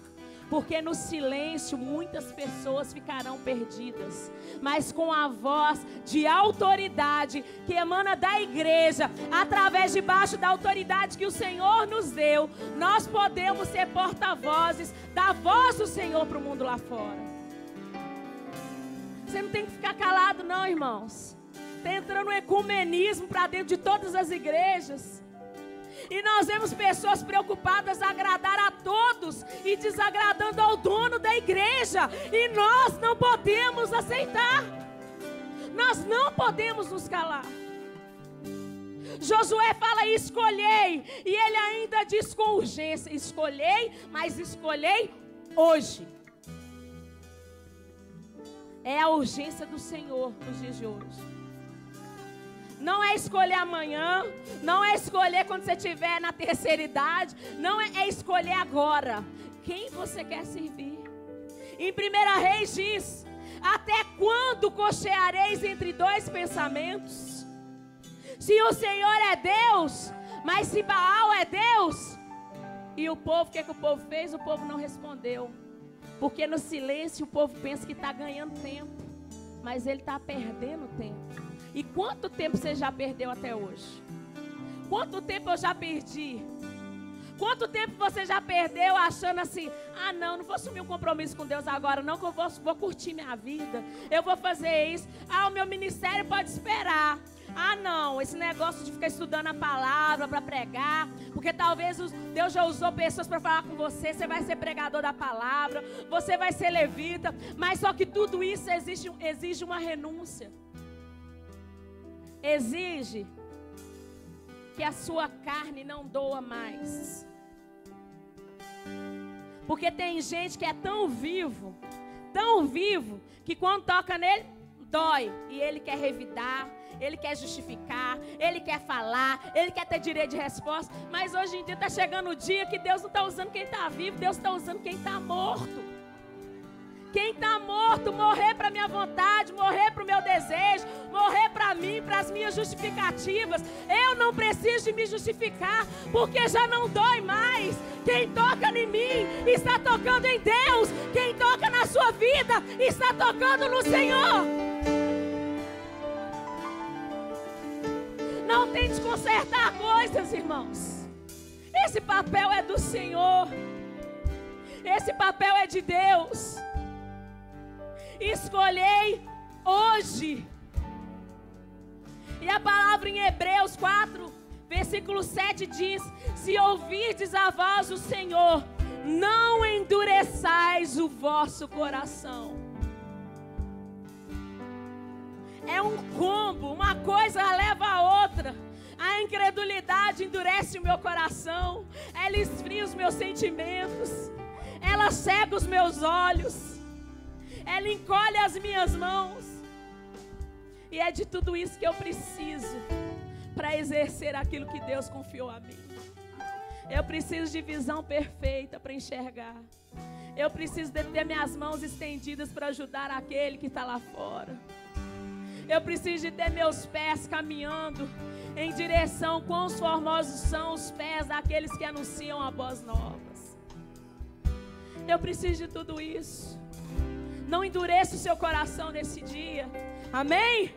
porque no silêncio muitas pessoas ficarão perdidas, mas com a voz de autoridade que emana da igreja, através debaixo da autoridade que o Senhor nos deu, nós podemos ser porta-vozes da voz do Senhor para o mundo lá fora. Você não tem que ficar calado não, irmãos. Está entrando um ecumenismo para dentro de todas as igrejas. E nós vemos pessoas preocupadas a agradar a todos e desagradando ao dono da igreja. E nós não podemos aceitar. Nós não podemos nos calar. Josué fala: escolhei. E ele ainda diz com urgência: escolhei, mas escolhei hoje. É a urgência do Senhor nos dias de hoje. Não é escolher amanhã, não é escolher quando você estiver na terceira idade, não é escolher agora quem você quer servir. Em 1 Reis diz: até quando cocheareis entre dois pensamentos? Se o Senhor é Deus, mas se Baal é Deus. E o povo, o que o povo fez? O povo não respondeu. Porque no silêncio o povo pensa que está ganhando tempo, mas ele está perdendo tempo. E quanto tempo você já perdeu até hoje? Quanto tempo eu já perdi? Quanto tempo você já perdeu achando assim: ah, não vou assumir um compromisso com Deus agora não, que eu vou curtir minha vida, eu vou fazer isso, ah, o meu ministério pode esperar, ah, não, esse negócio de ficar estudando a palavra para pregar, porque talvez Deus já usou pessoas para falar com você, você vai ser pregador da palavra, você vai ser levita, mas só que tudo isso exige uma renúncia. Exige que a sua carne não doa mais. Porque tem gente que é tão vivo, que quando toca nele, dói. E ele quer revidar, ele quer justificar, ele quer falar, ele quer ter direito de resposta. Mas hoje em dia está chegando o dia que Deus não está usando quem está vivo, Deus está usando quem está morto. Quem está morto, morrer para a minha vontade, morrer para o meu desejo, morrer para mim, para as minhas justificativas. Eu não preciso de me justificar, porque já não dói mais. Quem toca em mim está tocando em Deus. Quem toca na sua vida está tocando no Senhor. Não tente consertar coisas, irmãos. Esse papel é do Senhor. Esse papel é de Deus. Escolhei hoje. E a palavra em Hebreus 4, versículo 7 diz: se ouvirdes a voz do Senhor, não endureçais o vosso coração. É um combo, uma coisa leva a outra. A incredulidade endurece o meu coração, ela esfria os meus sentimentos, ela cega os meus olhos, ela encolhe as minhas mãos. E é de tudo isso que eu preciso para exercer aquilo que Deus confiou a mim. Eu preciso de visão perfeita para enxergar. Eu preciso de ter minhas mãos estendidas para ajudar aquele que está lá fora. Eu preciso de ter meus pés caminhando em direção, quão formosos são os pés daqueles que anunciam a boas novas. Eu preciso de tudo isso. Não endureça o seu coração nesse dia. Amém?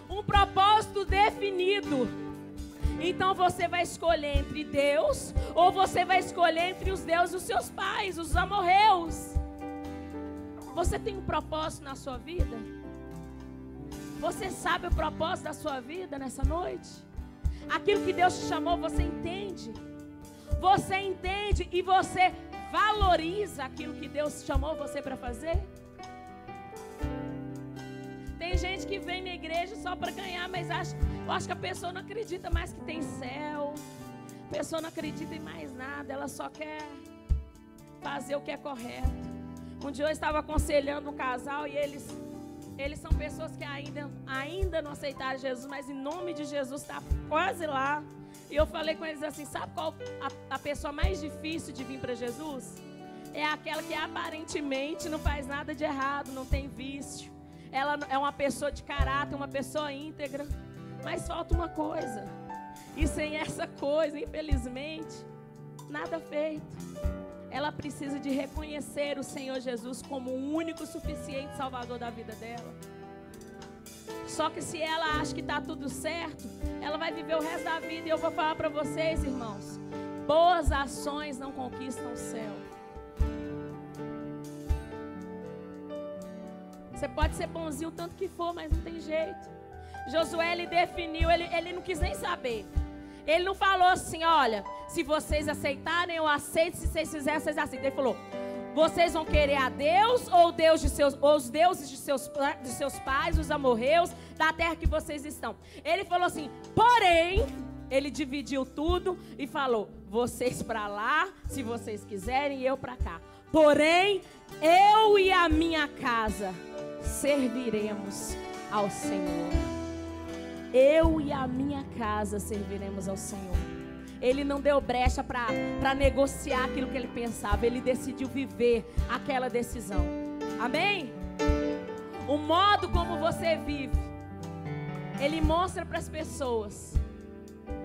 Um propósito definido. Então você vai escolher entre Deus, ou você vai escolher entre os deuses dos seus pais, os amorreus. Você tem um propósito na sua vida? Você sabe o propósito da sua vida nessa noite? Aquilo que Deus te chamou, você entende? Você entende e você valoriza aquilo que Deus chamou você para fazer? Tem gente que vem na igreja só para ganhar, mas eu acho que a pessoa não acredita mais que tem céu. A pessoa não acredita em mais nada, ela só quer fazer o que é correto. Um dia eu estava aconselhando um casal e eles são pessoas que ainda não aceitaram Jesus, mas em nome de Jesus está quase lá. E eu falei com eles assim: sabe qual a pessoa mais difícil de vir para Jesus? É aquela que aparentemente não faz nada de errado, não tem vício. Ela é uma pessoa de caráter, uma pessoa íntegra. Mas falta uma coisa. E sem essa coisa, infelizmente, nada feito. Ela precisa de reconhecer o Senhor Jesus como o único e suficiente Salvador da vida dela. Só que se ela acha que está tudo certo, ela vai viver o resto da vida. E eu vou falar para vocês, irmãos: boas ações não conquistam o céu. Você pode ser bonzinho o tanto que for, mas não tem jeito. Josué, ele definiu, ele não quis nem saber. Ele não falou assim: olha, se vocês aceitarem, eu aceito. Se vocês fizerem, vocês aceitam. Ele falou: Vocês vão querer a Deus ou os deuses de seus pais, os amorreus, da terra que vocês estão? Ele falou assim, porém, ele dividiu tudo e falou, vocês para lá, se vocês quiserem, e eu para cá. Porém, eu e a minha casa serviremos ao Senhor. Eu e a minha casa serviremos ao Senhor. Ele não deu brecha para negociar aquilo que ele pensava. Ele decidiu viver aquela decisão. Amém? O modo como você vive, ele mostra para as pessoas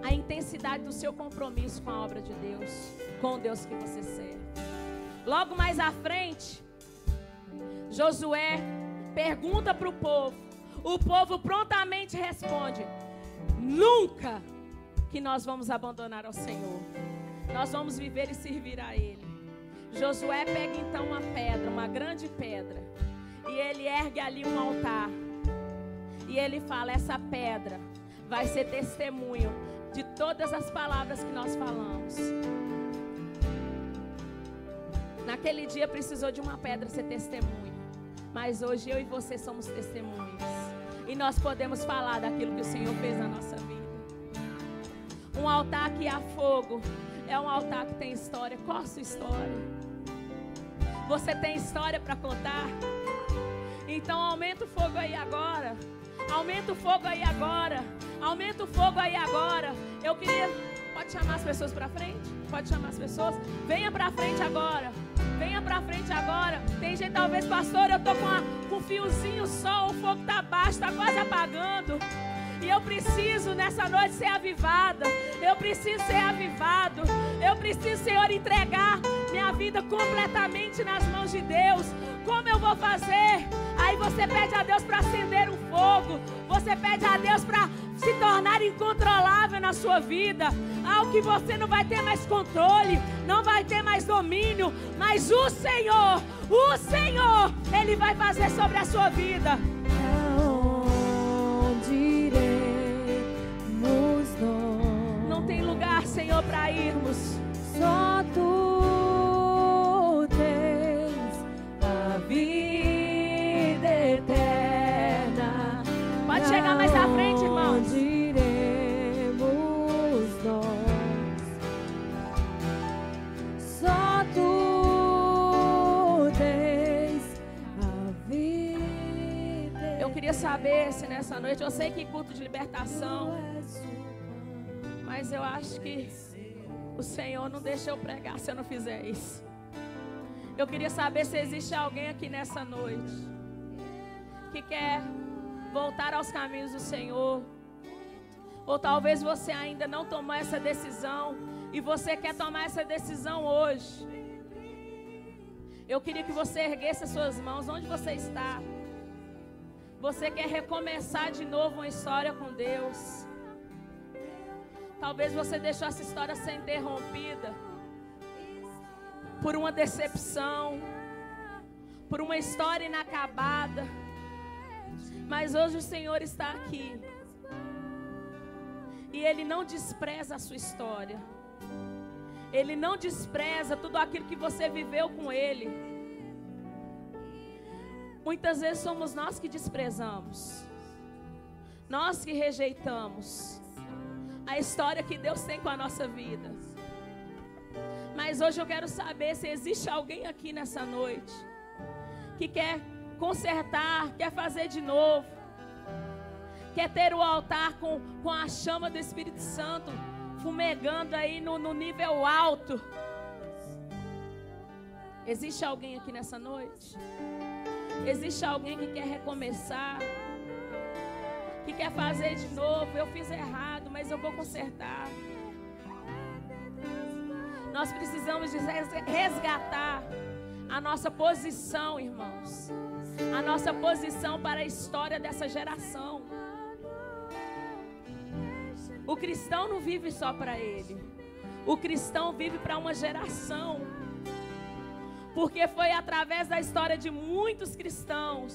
a intensidade do seu compromisso com a obra de Deus, com o Deus que você serve. Logo mais à frente, Josué pergunta para o povo. O povo prontamente responde, nunca que nós vamos abandonar ao Senhor. Nós vamos viver e servir a Ele. Josué pega então uma pedra, uma grande pedra, e ele ergue ali um altar. E ele fala, essa pedra vai ser testemunho de todas as palavras que nós falamos. Naquele dia precisou de uma pedra ser testemunho, mas hoje eu e você somos testemunhas. E nós podemos falar daquilo que o Senhor fez na nossa vida. Um altar que há fogo é um altar que tem história. Qual a sua história? Você tem história para contar? Então aumenta o fogo aí agora. Aumenta o fogo aí agora. Aumenta o fogo aí agora. Eu queria... Pode chamar as pessoas para frente? Pode chamar as pessoas? Venha para frente agora. Venha para frente agora. Tem gente, talvez, pastor, eu tô com um fiozinho só, o fogo tá baixo, tá quase apagando. E eu preciso nessa noite ser avivada. Eu preciso ser avivado. Eu preciso, Senhor, entregar minha vida completamente nas mãos de Deus. Como eu vou fazer? Aí você pede a Deus para acender um fogo. Você pede a Deus para se tornar incontrolável na sua vida. Algo que você não vai ter mais controle, não vai ter mais domínio. Mas o Senhor, Ele vai fazer sobre a sua vida. Não tem lugar, Senhor, para irmos. Só Tu tens a vida eterna. Pode chegar mais à frente, irmãos. Onde iremos nós? Só Tu tens a vida. Eu queria saber se nessa noite, eu sei que culto de libertação, mas eu acho que o Senhor não deixa eu pregar se eu não fizer isso. Eu queria saber se existe alguém aqui nessa noite que quer voltar aos caminhos do Senhor. Ou talvez você ainda não tomou essa decisão e você quer tomar essa decisão hoje. Eu queria que você erguesse as suas mãos onde você está. Você quer recomeçar de novo uma história com Deus. Talvez você deixou essa história ser interrompida por uma decepção, por uma história inacabada. Mas hoje o Senhor está aqui. E Ele não despreza a sua história. Ele não despreza tudo aquilo que você viveu com Ele. Muitas vezes somos nós que desprezamos. Nós que rejeitamos a história que Deus tem com a nossa vida. Mas hoje eu quero saber se existe alguém aqui nessa noite que quer consertar, quer fazer de novo, quer ter o altar com a chama do Espírito Santo fumegando aí no nível alto. Existe alguém aqui nessa noite? Existe alguém que quer recomeçar, que quer fazer de novo? Eu fiz errado, mas eu vou consertar. Nós precisamos resgatar a nossa posição, irmãos. A nossa posição para a história dessa geração. O cristão não vive só para ele. O cristão vive para uma geração. Porque foi através da história de muitos cristãos,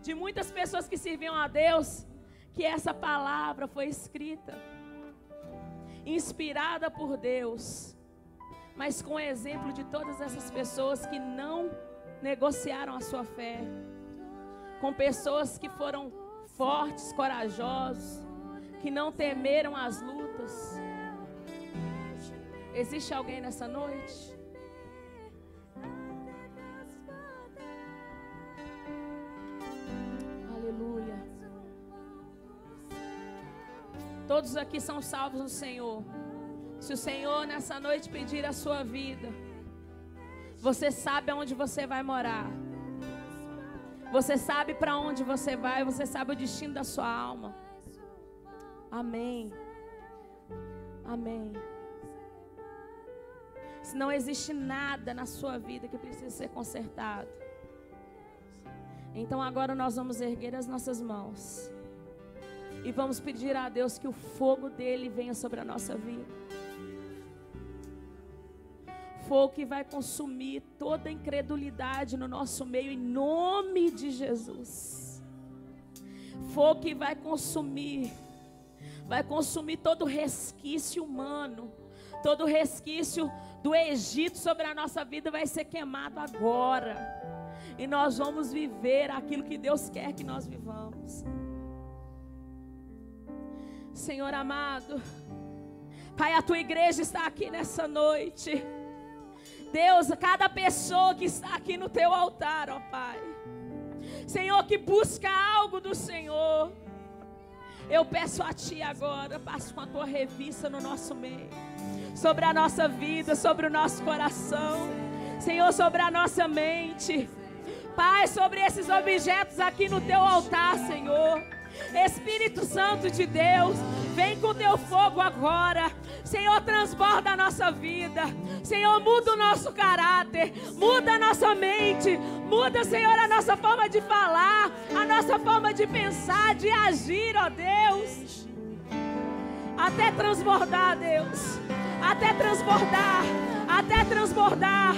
de muitas pessoas que serviam a Deus, que essa palavra foi escrita, inspirada por Deus. mas com o exemplo de todas essas pessoas que não negociaram a sua fé, com pessoas que foram fortes, corajosos, que não temeram as lutas. Existe alguém nessa noite? Aleluia. Todos aqui são salvos no Senhor. Se o Senhor nessa noite pedir a sua vida, você sabe aonde você vai morar. Você sabe para onde você vai. Você sabe o destino da sua alma. Amém. Amém. Se não existe nada na sua vida que precisa ser consertado, então agora nós vamos erguer as nossas mãos e vamos pedir a Deus que o fogo dele venha sobre a nossa vida. Fogo que vai consumir toda a incredulidade no nosso meio, em nome de Jesus. Fogo que vai consumir todo resquício humano, todo resquício do Egito sobre a nossa vida vai ser queimado agora. E nós vamos viver aquilo que Deus quer que nós vivamos. Senhor amado, Pai, a tua igreja está aqui nessa noite. Deus, cada pessoa que está aqui no teu altar, ó Pai, Senhor, que busca algo do Senhor, eu peço a Ti agora, passe com a Tua revista no nosso meio, sobre a nossa vida, sobre o nosso coração, Senhor, sobre a nossa mente, Pai, sobre esses objetos aqui no Teu altar, Senhor. Espírito Santo de Deus, vem com Teu fogo agora, Senhor, transborda a nossa vida, Senhor, muda o nosso caráter, muda a nossa mente, muda, Senhor, a nossa forma de falar, a nossa forma de pensar, de agir, ó Deus, até transbordar, Deus, até transbordar, até transbordar.